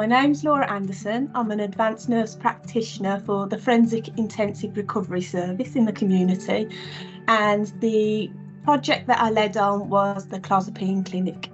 name's Laura Anderson. I'm an advanced nurse practitioner for the Forensic Intensive Recovery Service in the community, and the project that I led on was the Clozapine Clinic.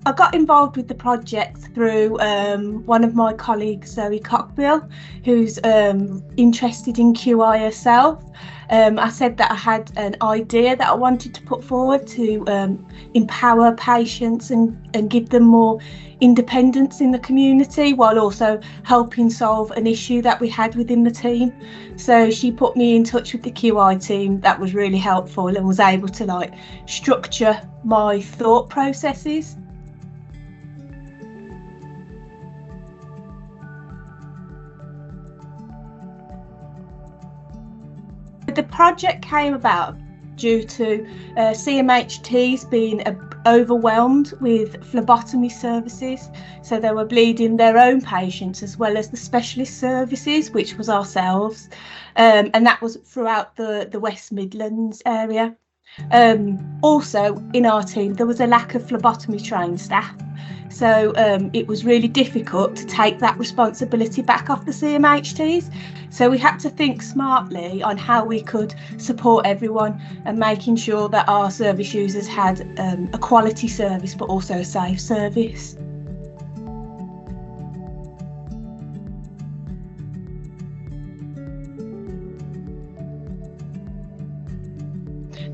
I got involved with the project through one of my colleagues, Zoe Cockbill, who's interested in QI herself. I said that I had an idea that I wanted to put forward to empower patients and give them more independence in the community, while also helping solve an issue that we had within the team. So she put me in touch with the QI team. That was really helpful and was able to structure my thought processes. The project came about due to CMHTs being overwhelmed with phlebotomy services, so they were bleeding their own patients as well as the specialist services, which was ourselves, and that was throughout the West Midlands area. Also in our team there was a lack of phlebotomy trained staff, so it was really difficult to take that responsibility back off the CMHTs. So we had to think smartly on how we could support everyone and making sure that our service users had a quality service but also a safe service.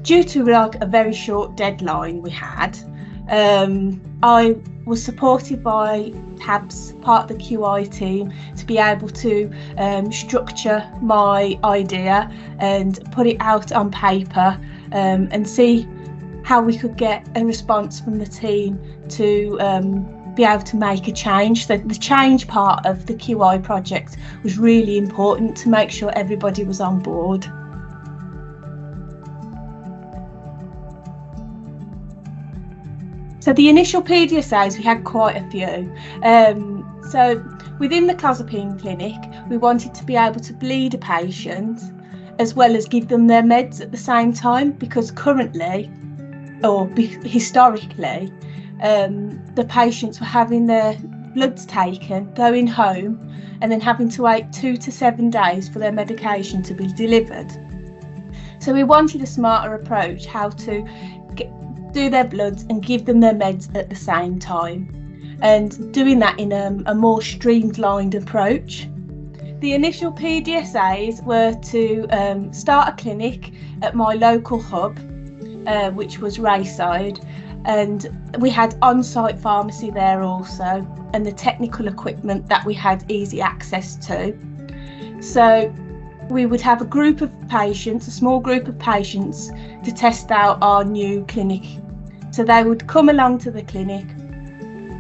Due to a very short deadline we had, I was supported by Tabs, part of the QI team, to be able to structure my idea and put it out on paper and see how we could get a response from the team to be able to make a change. So the change part of the QI project was really important to make sure everybody was on board. So the initial PDSAs, we had quite a few. So within the Clozapine Clinic, we wanted to be able to bleed a patient as well as give them their meds at the same time, because currently, or historically, the patients were having their bloods taken, going home, and then having to wait 2 to 7 days for their medication to be delivered. So we wanted a smarter approach, how to do their bloods and give them their meds at the same time, and doing that in a more streamlined approach. The initial PDSAs were to start a clinic at my local hub, which was Rayside, and we had on-site pharmacy there also, and the technical equipment that we had easy access to. So we would have a group of patients, a small group of patients, to test out our new clinic. So they would come along to the clinic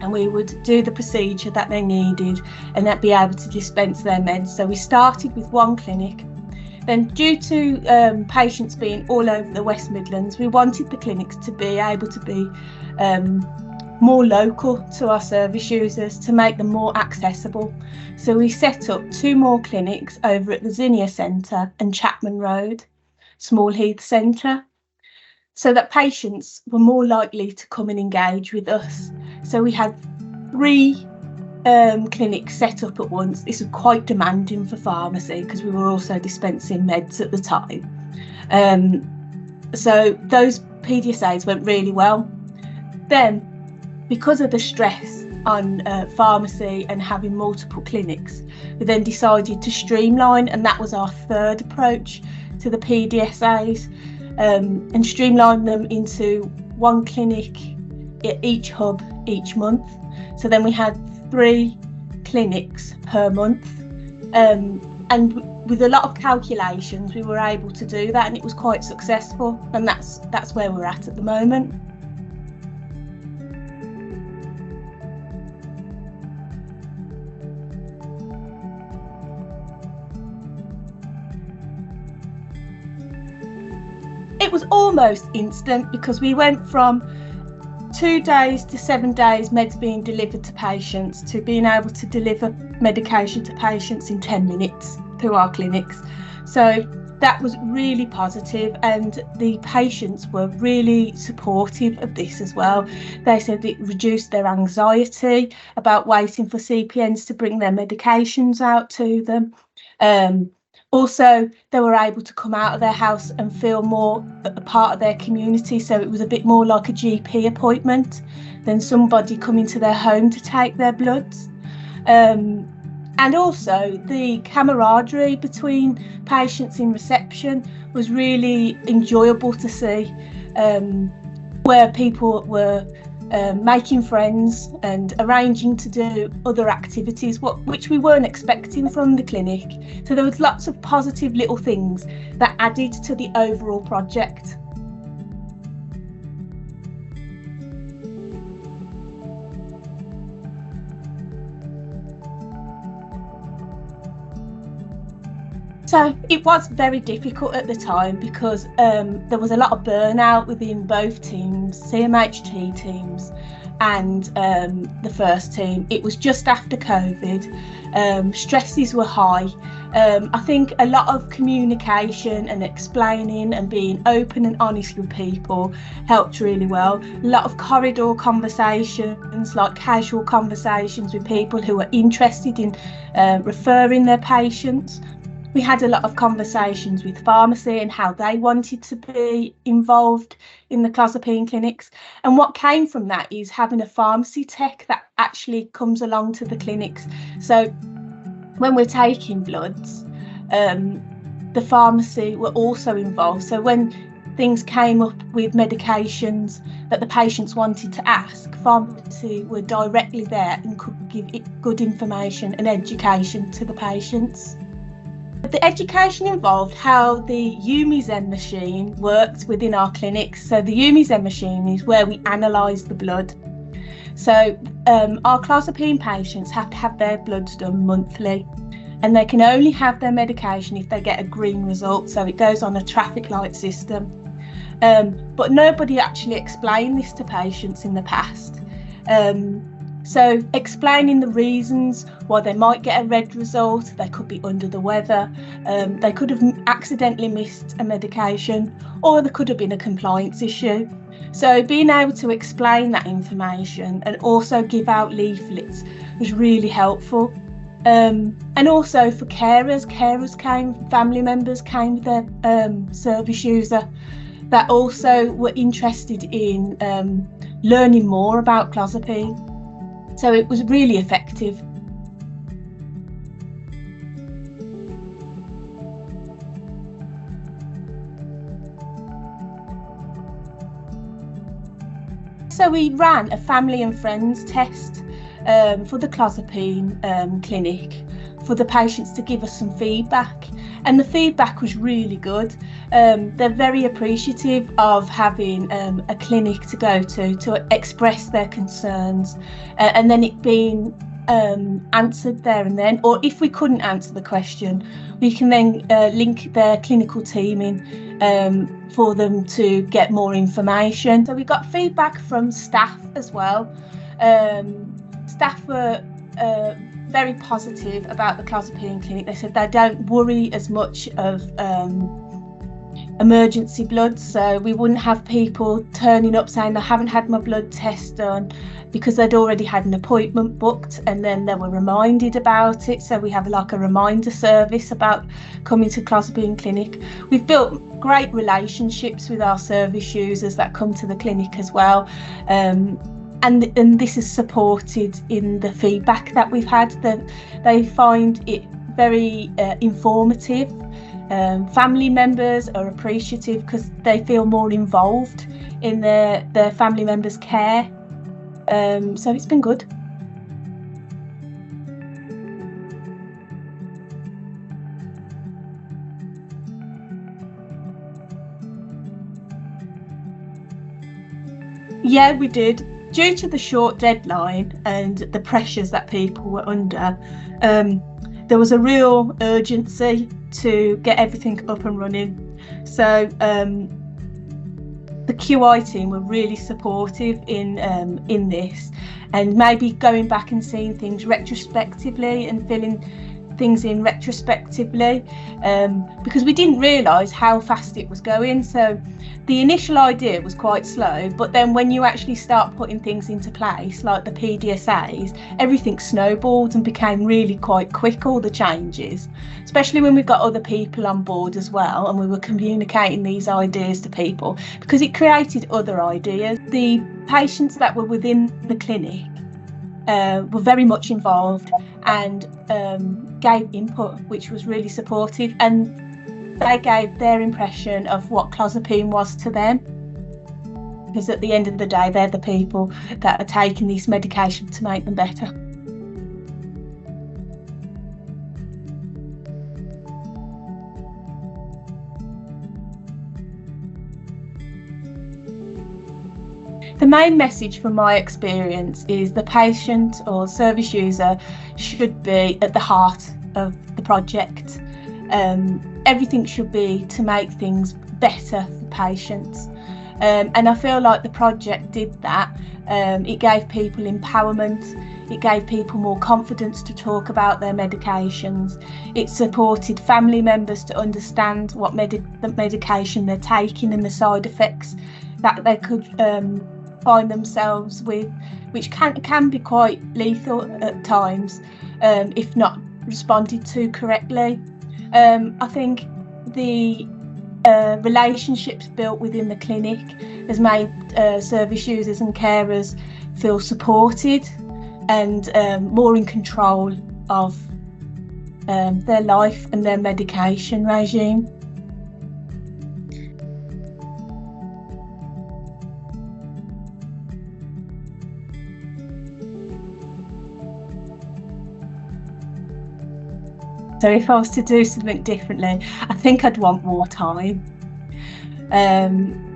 and we would do the procedure that they needed and they'd be able to dispense their meds. So we started with one clinic. Then, due to patients being all over the West Midlands, we wanted the clinics to be able to be more local to our service users, to make them more accessible. So we set up 2 more clinics over at the Zinnia Centre and Chapman Road, Small Heath Centre, so that patients were more likely to come and engage with us. So we had 3 clinics set up at once. This was quite demanding for pharmacy because we were also dispensing meds at the time. So those PDSAs went really well. Then, because of the stress on pharmacy and having multiple clinics, we then decided to streamline, and that was our 3rd approach to the PDSAs, and streamline them into 1 clinic at each hub each month. So then we had 3 clinics per month, and with a lot of calculations we were able to do that, and it was quite successful, and that's where we're at the moment. It was almost instant, because we went from 2 days to 7 days meds being delivered to patients to being able to deliver medication to patients in 10 minutes through our clinics. So that was really positive, and the patients were really supportive of this as well. They said it reduced their anxiety about waiting for CPNs to bring their medications out to them. Also, they were able to come out of their house and feel more a part of their community. So it was a bit more like a GP appointment than somebody coming to their home to take their bloods. And also the camaraderie between patients in reception was really enjoyable to see, where people were making friends and arranging to do other activities, which we weren't expecting from the clinic. So there was lots of positive little things that added to the overall project. So it was very difficult at the time because there was a lot of burnout within both teams, CMHT teams and the FIRST team. It was just after COVID. Stresses were high. I think a lot of communication and explaining and being open and honest with people helped really well. A lot of corridor conversations, like casual conversations with people who were interested in referring their patients. We had a lot of conversations with pharmacy and how they wanted to be involved in the Clozapine clinics. And what came from that is having a pharmacy tech that actually comes along to the clinics. So when we're taking bloods, the pharmacy were also involved. So when things came up with medications that the patients wanted to ask, pharmacy were directly there and could give good information and education to the patients. The education involved how the UmiZen machine worked within our clinics. So the UmiZen machine is where we analyse the blood. So our Clozapine patients have to have their bloods done monthly, and they can only have their medication if they get a green result. So it goes on a traffic light system. But nobody actually explained this to patients in the past. So explaining the reasons why they might get a red result, they could be under the weather, they could have accidentally missed a medication, or there could have been a compliance issue. So being able to explain that information and also give out leaflets was really helpful. And also for carers came, family members came with their service user that also were interested in learning more about Clozapine. So it was really effective. So we ran a family and friends test for the Clozapine clinic for the patients to give us some feedback, and the feedback was really good. They're very appreciative of having a clinic to go to express their concerns, and then it being answered there and then, or if we couldn't answer the question, we can then link their clinical team in for them to get more information. So we got feedback from staff as well. Staff were very positive about the Clozapine clinic. They said they don't worry as much of emergency blood, so we wouldn't have people turning up saying they haven't had my blood test done because they'd already had an appointment booked and then they were reminded about it. So we have like a reminder service about coming to Clozapine clinic. We've built great relationships with our service users that come to the clinic as well. And this is supported in the feedback that we've had, that they find it very informative. Family members are appreciative because they feel more involved in their family members' care. So it's been good. Yeah, we did. Due to the short deadline and the pressures that people were under, there was a real urgency to get everything up and running. So the QI team were really supportive in this, and maybe going back and seeing things retrospectively and feeling things in retrospectively, because we didn't realise how fast it was going. So the initial idea was quite slow, but then when you actually start putting things into place, like the PDSAs, everything snowballed and became really quite quick, all the changes, especially when we got other people on board as well, and we were communicating these ideas to people, because it created other ideas. The patients that were within the clinic were very much involved and gave input, which was really supportive, and they gave their impression of what clozapine was to them, because at the end of the day they're the people that are taking this medication to make them better. The main message from my experience is the patient or service user should be at the heart of the project. Everything should be to make things better for patients. And I feel like the project did that. It gave people empowerment, it gave people more confidence to talk about their medications. It supported family members to understand what the medication they're taking and the side effects that they could find themselves with, which can be quite lethal at times if not responded to correctly. I think the relationships built within the clinic has made service users and carers feel supported and more in control of their life and their medication regime. So if I was to do something differently, I think I'd want more time.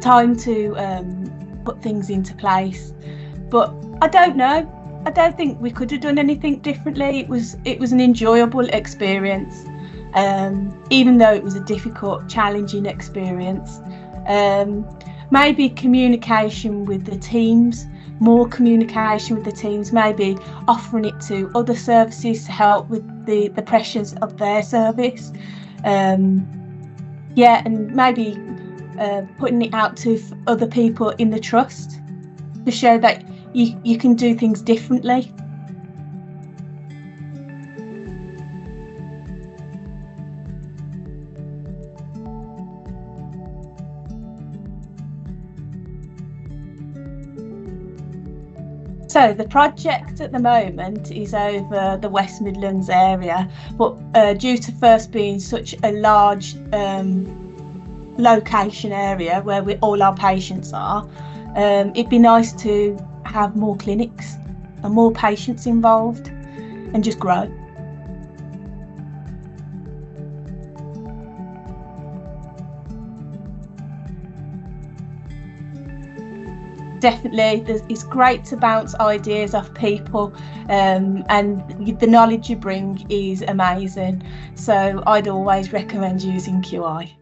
Time to put things into place. But I don't know. I don't think we could have done anything differently. It was an enjoyable experience, even though it was a difficult, challenging experience. Maybe communication with the teams, more communication with the teams, maybe offering it to other services to help with the pressures of their service. And maybe putting it out to other people in the trust to show that you can do things differently. So the project at the moment is over the West Midlands area, but due to FIRST being such a large location area where all our patients are, it'd be nice to have more clinics and more patients involved and just grow. Definitely, it's great to bounce ideas off people, and the knowledge you bring is amazing. So I'd always recommend using QI.